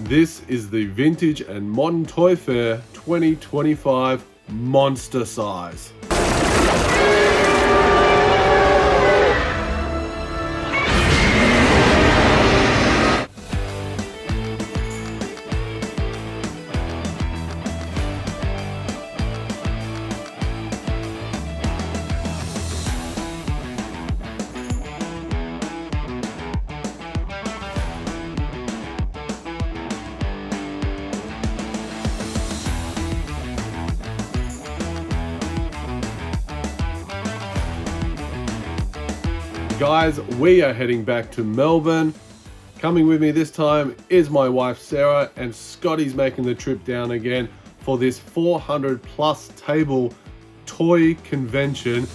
This is the Vintage and Modern Toy Fair 2025 monster size. Guys, we are heading back to Melbourne. Coming with me this time is my wife Sarah, and Scotty's making the trip down again for this 400 plus table toy convention.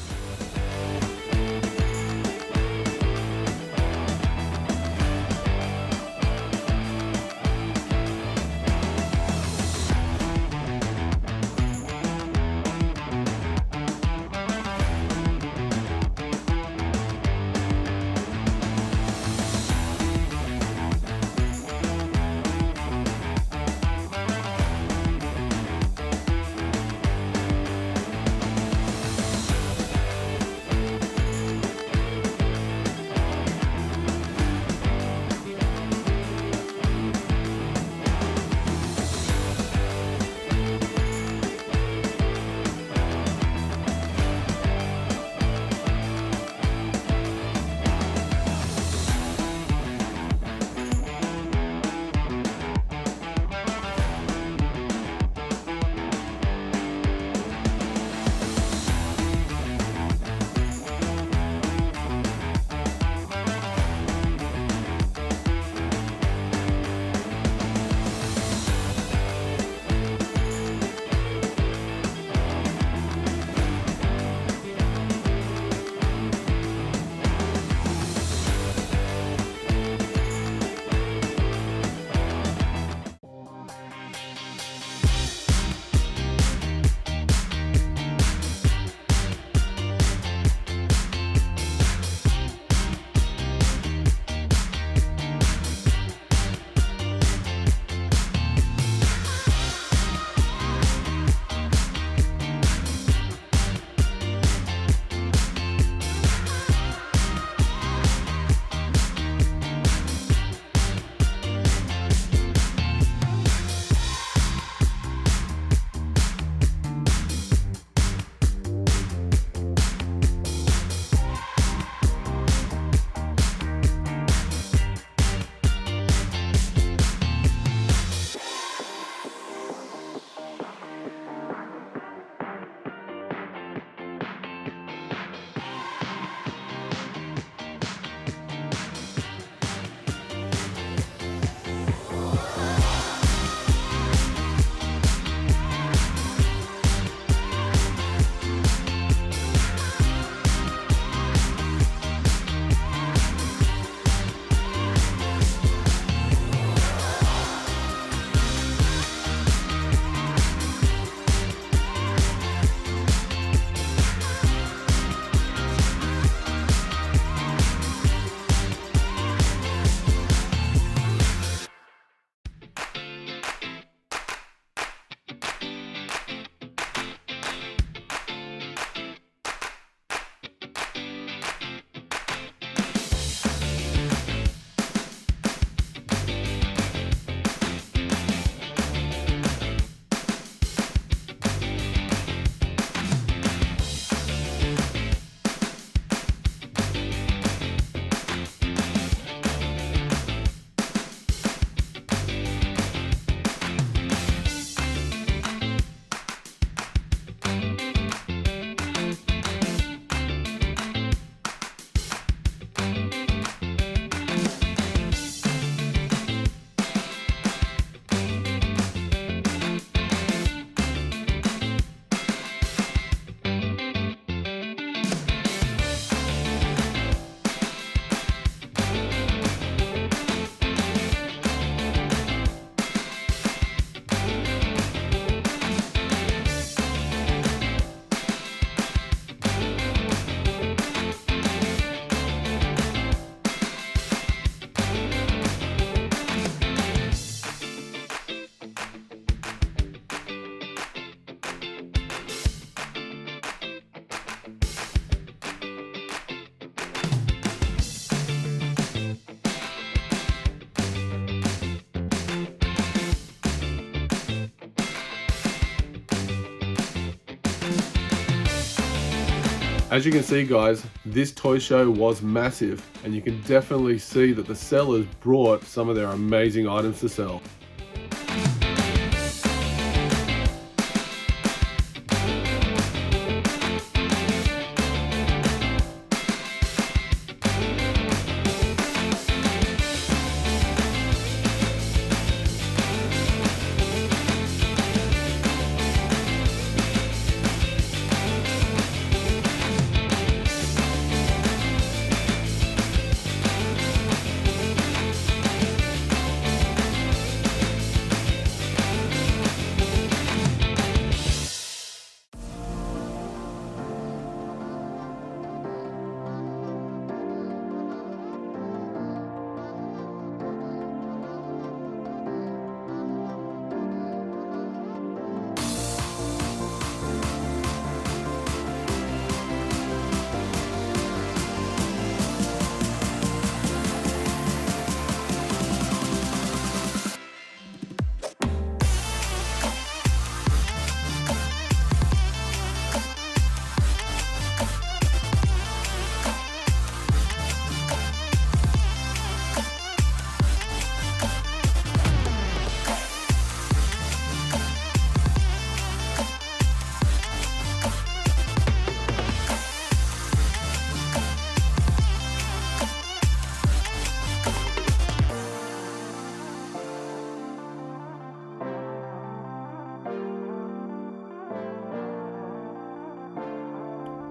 As you can see guys, this toy show was massive, and you can definitely see that the sellers brought some of their amazing items to sell.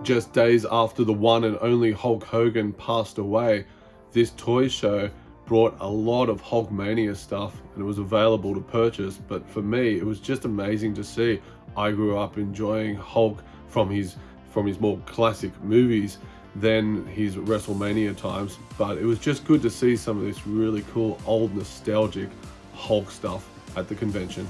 Just days after the one and only Hulk Hogan passed away, this toy show brought a lot of Hulkmania stuff, and it was available to purchase. But for me, it was just amazing to see. I grew up enjoying Hulk from his more classic movies than his WrestleMania times, but it was just good to see some of this really cool old nostalgic Hulk stuff at the convention.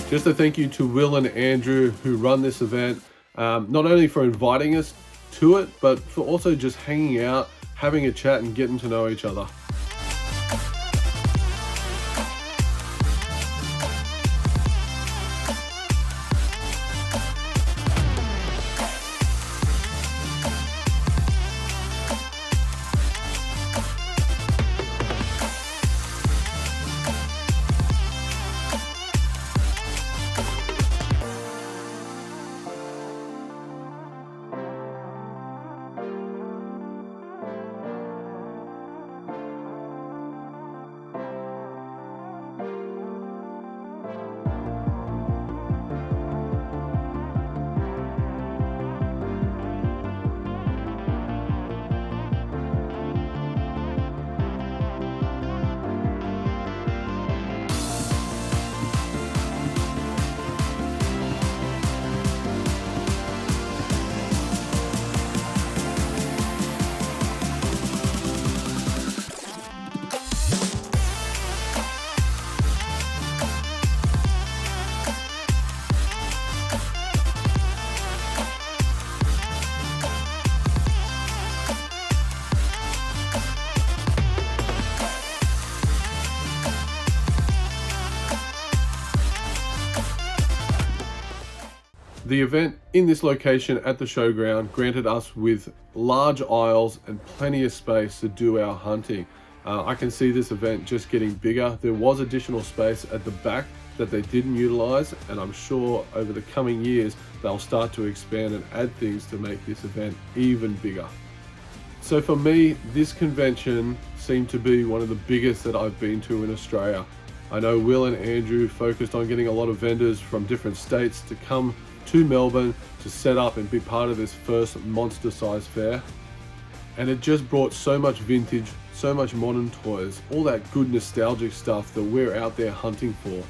Just a thank you to Will and Andrew who run this event, not only for inviting us to it, but for also just hanging out, having a chat and getting to know each other. The event in this location at the showground granted us with large aisles and plenty of space to do our hunting. I can see this event just getting bigger. There was additional space at the back that they didn't utilize, and I'm sure over the coming years they'll start to expand and add things to make this event even bigger. So for me, this convention seemed to be one of the biggest that I've been to in Australia. I know Will and Andrew focused on getting a lot of vendors from different states to come to Melbourne to set up and be part of this first monster size fair. And it just brought so much vintage, so much modern toys, all that good nostalgic stuff that we're out there hunting for.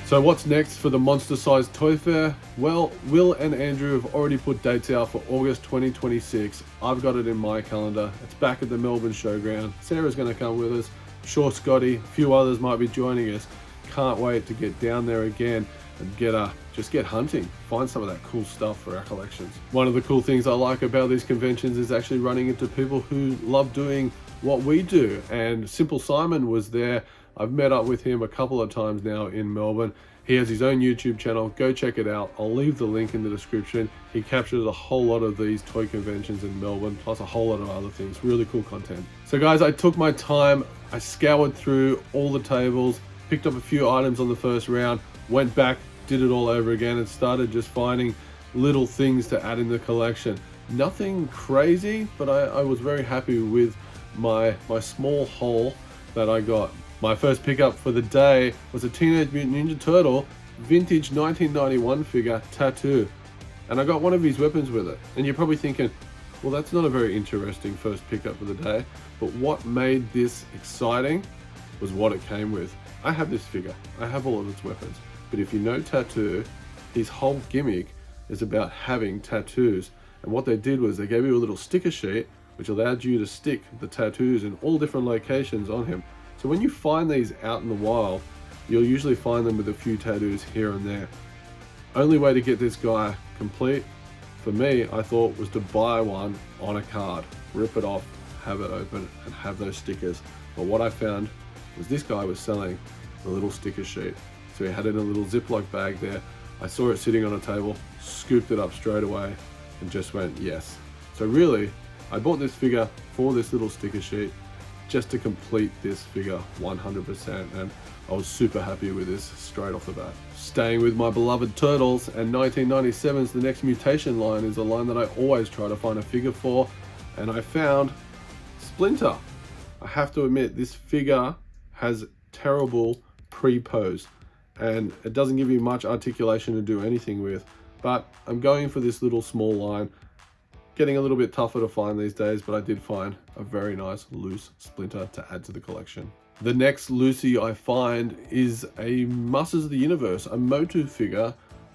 So what's next for the Monster Size Toy Fair? Well, Will and Andrew have already put dates out for August 2026. I've got it in my calendar. It's back at the Melbourne Showground. Sarah's going to come with us. I'm sure Scotty, a few others might be joining us. Can't wait to get down there again and just get hunting, find some of that cool stuff for our collections. One of the cool things I like about these conventions is actually running into people who love doing what we do, and Simple Simon was there. I've met up with him a couple of times now in Melbourne. He has his own YouTube channel. Go check it out. I'll leave the link in the description. He captures a whole lot of these toy conventions in Melbourne, plus a whole lot of other things. Really cool content. So guys, I took my time. I scoured through all the tables, picked up a few items on the first round, went back, did it all over again, and started just finding little things to add in the collection. Nothing crazy, but I was very happy with my small haul that I got. My first pickup for the day was a Teenage Mutant Ninja Turtle vintage 1991 figure tattoo, and I got one of his weapons with it. And you're probably thinking, well, that's not a very interesting first pickup of the day, but what made this exciting was what it came with. I have this figure, I have all of its weapons, but if you know Tattoo, his whole gimmick is about having tattoos. And what they did was they gave you a little sticker sheet which allowed you to stick the tattoos in all different locations on him. So when you find these out in the wild, you'll usually find them with a few tattoos here and there. Only way to get this guy complete, for me, I thought, was to buy one on a card, rip it off, have it open, and have those stickers. But what I found was this guy was selling the little sticker sheet. So he had it in a little Ziploc bag there. I saw it sitting on a table, scooped it up straight away, and just went, yes. So really, I bought this figure for this little sticker sheet, just to complete this figure 100%, and I was super happy with this straight off the bat. Staying with my beloved turtles, and 1997's The Next Mutation line is a line that I always try to find a figure for, and I found Splinter. I have to admit, this figure has terrible pre-pose. and it doesn't give you much articulation to do anything with. But I'm going for this little small line. Getting a little bit tougher to find these days, but I did find a very nice loose splinter to add to the collection. The next Lucy I find is a Masters of the Universe, a Motu figure,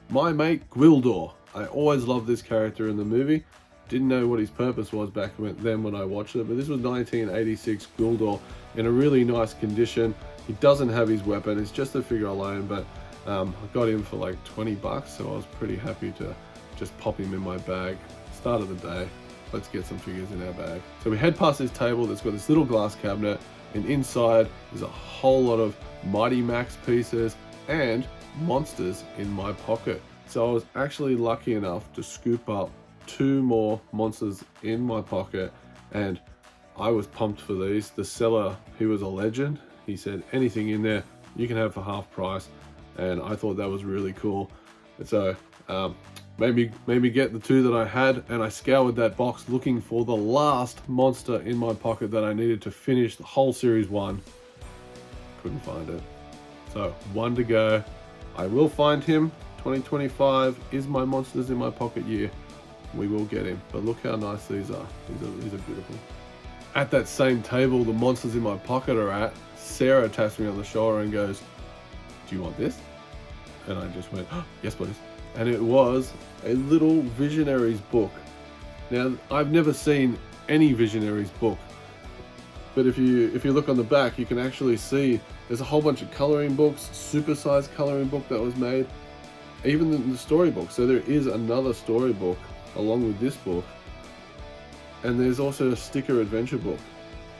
my mate Gwildor. I always loved this character in the movie. Didn't know what his purpose was back then when I watched it, but this was 1986 Gwildor in a really nice condition. He doesn't have his weapon, it's just the figure alone, but I got him for like 20 bucks, so I was pretty happy to just pop him in my bag. Start of the day, let's get some figures in our bag. So we head past this table that's got this little glass cabinet, and inside there's a whole lot of Mighty Max pieces and monsters in my pocket. So I was actually lucky enough to scoop up 2 more monsters in my pocket, and I was pumped for these. The seller, he was a legend. He said anything in there you can have for half price, and I thought that was really cool. And so made me get the 2 that I had, and I scoured that box looking for the last monster in my pocket that I needed to finish the whole series 1. Couldn't find it. So 1 to go. I will find him. 2025 is my monsters in my pocket year. We will get him. But look how nice these are. These are beautiful. At that same table the monsters in my pocket are at, Sarah taps me on the shoulder and goes, "Do you want this?" And I just went, "Oh, yes please." And it was a little Visionaries book. Now, I've never seen any Visionaries book, but if you look on the back, you can actually see there's a whole bunch of coloring books, supersized coloring book that was made, even in the storybook. So there is another storybook along with this book, and there's also a sticker adventure book.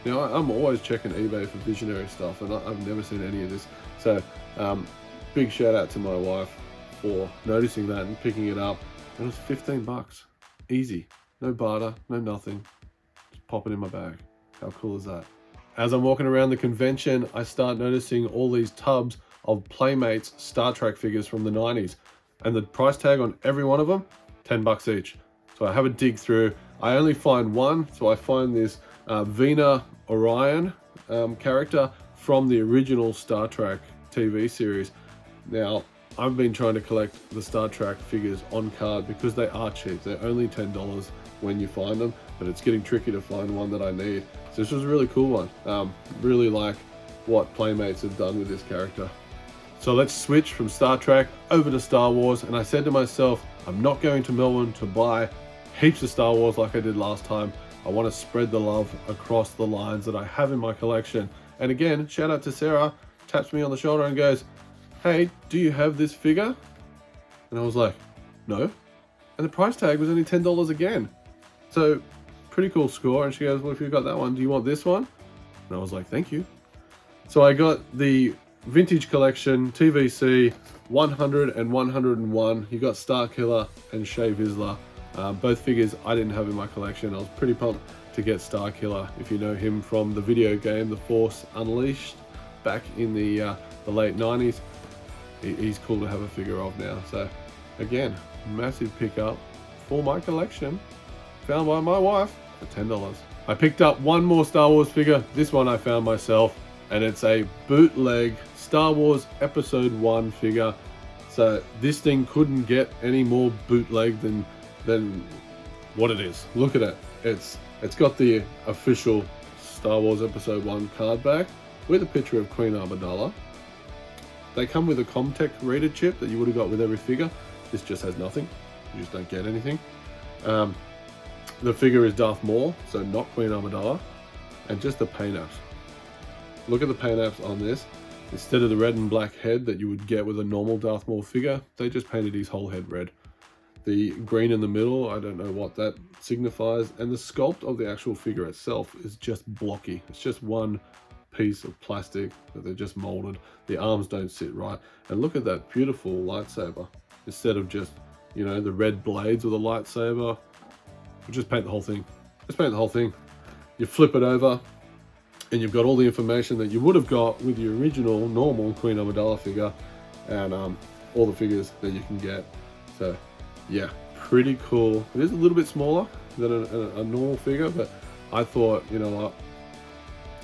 Now, I'm always checking eBay for Visionary stuff, and I've never seen any of this. So big shout out to my wife for noticing that and picking it up. And it was 15 bucks. Easy. No barter, no nothing. Just pop it in my bag. How cool is that? As I'm walking around the convention, I start noticing all these tubs of Playmates Star Trek figures from the 90s. And the price tag on every one of them, 10 bucks each. So I have a dig through. I only find one. So I find this Vina Orion character from the original Star Trek TV series. Now, I've been trying to collect the Star Trek figures on card because they are cheap. They're only $10 when you find them, but it's getting tricky to find one that I need. So this was a really cool one. Really like what Playmates have done with this character. So let's switch from Star Trek over to Star Wars, and I said to myself, I'm not going to Melbourne to buy heaps of Star Wars like I did last time. I want to spread the love across the lines that I have in my collection. And again, shout out to Sarah, taps me on the shoulder and goes, "Hey, do you have this figure?" And I was like, "No." And the price tag was only $10 again. So pretty cool score. And she goes, "Well, if you've got that one, do you want this one?" And I was like, "Thank you." So I got the Vintage Collection TVC 100 and 101. You got Starkiller and Shay Vizsla. Both figures I didn't have in my collection. I was pretty pumped to get Starkiller. If you know him from the video game The Force Unleashed back in the late 90s. He's cool to have a figure of now. So again, massive pickup for my collection, found by my wife for $10. I picked up one more Star Wars figure. This one I found myself, and it's a bootleg Star Wars Episode 1 figure. So this thing couldn't get any more bootleg than what it is. Look at it. It's got the official Star Wars Episode 1 card back with a picture of Queen Amidala. They come with a Comtech reader chip that you would have got with every figure. This just has nothing. You just don't get anything. The figure is Darth Maul, so not Queen Amidala, and just the paint apps. Look at the paint apps on this. Instead of the red and black head that you would get with a normal Darth Maul figure, they just painted his whole head red. The green in the middle, I don't know what that signifies, and the sculpt of the actual figure itself is just blocky. It's just one piece of plastic that they just molded. The arms don't sit right, and look at that beautiful lightsaber. Instead of just, you know, the red blades with a lightsaber, we'll just paint the whole thing. Just paint the whole thing. You flip it over, and you've got all the information that you would have got with the original normal Queen Amidala figure, and all the figures that you can get. So yeah, pretty cool. It is a little bit smaller than a normal figure, but I thought, you know what,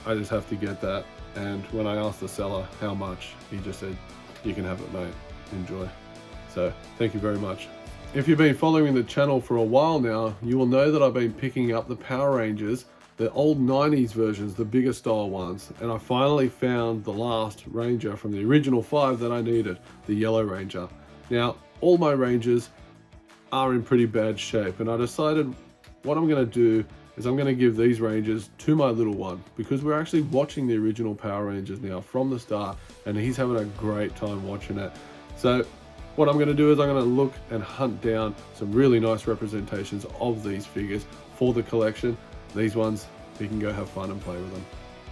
I just have to get that. And when I asked the seller how much, he just said you can have it, mate. Enjoy. So thank you very much. If you've been following the channel for a while now, you will know that I've been picking up the Power Rangers, the old 90s versions, the bigger style ones, and I finally found the last Ranger from the original 5 that I needed, the Yellow Ranger. Now, all my Rangers are in pretty bad shape, and I decided what I'm going to do is I'm going to give these Rangers to my little one, because we're actually watching the original Power Rangers now from the start, and he's having a great time watching it. So what I'm going to do is I'm going to look and hunt down some really nice representations of these figures for the collection. These ones, he can go have fun and play with them.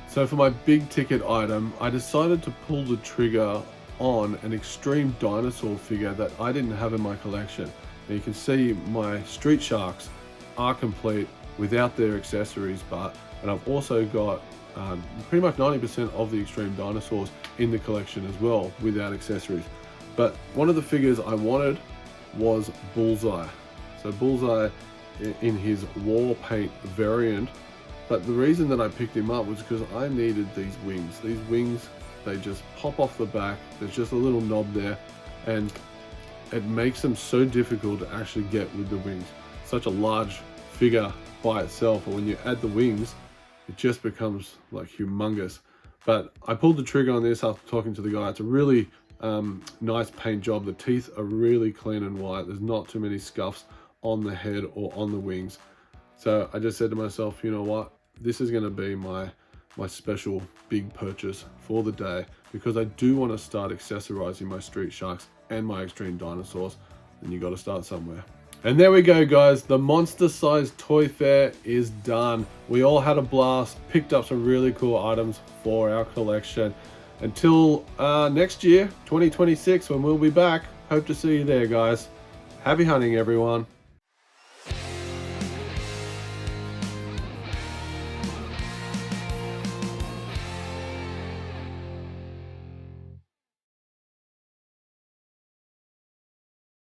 So for my big ticket item, I decided to pull the trigger on an extreme dinosaur figure that I didn't have in my collection. Now you can see my Street Sharks are complete without their accessories, and I've also got pretty much 90% of the extreme dinosaurs in the collection as well without accessories. But one of the figures I wanted was Bullseye. So Bullseye in his war paint variant, but the reason that I picked him up was because I needed these wings. These wings, they just pop off the back. There's just a little knob there, and it makes them so difficult to actually get with the wings. Such a large figure by itself, and when you add the wings, it just becomes like humongous. But I pulled the trigger on this after talking to the guy. It's a really nice paint job. The teeth are really clean and white. There's not too many scuffs on the head or on the wings. So I just said to myself, you know what, this is going to be my special big purchase for the day, because I do want to start accessorizing my Street Sharks and my extreme dinosaurs, and you got to start somewhere. And there we go, guys. The monster sized toy fair is done. We all had a blast, picked up some really cool items for our collection. Until next year, 2026, when we'll be back, hope to see you there, guys. Happy hunting, everyone.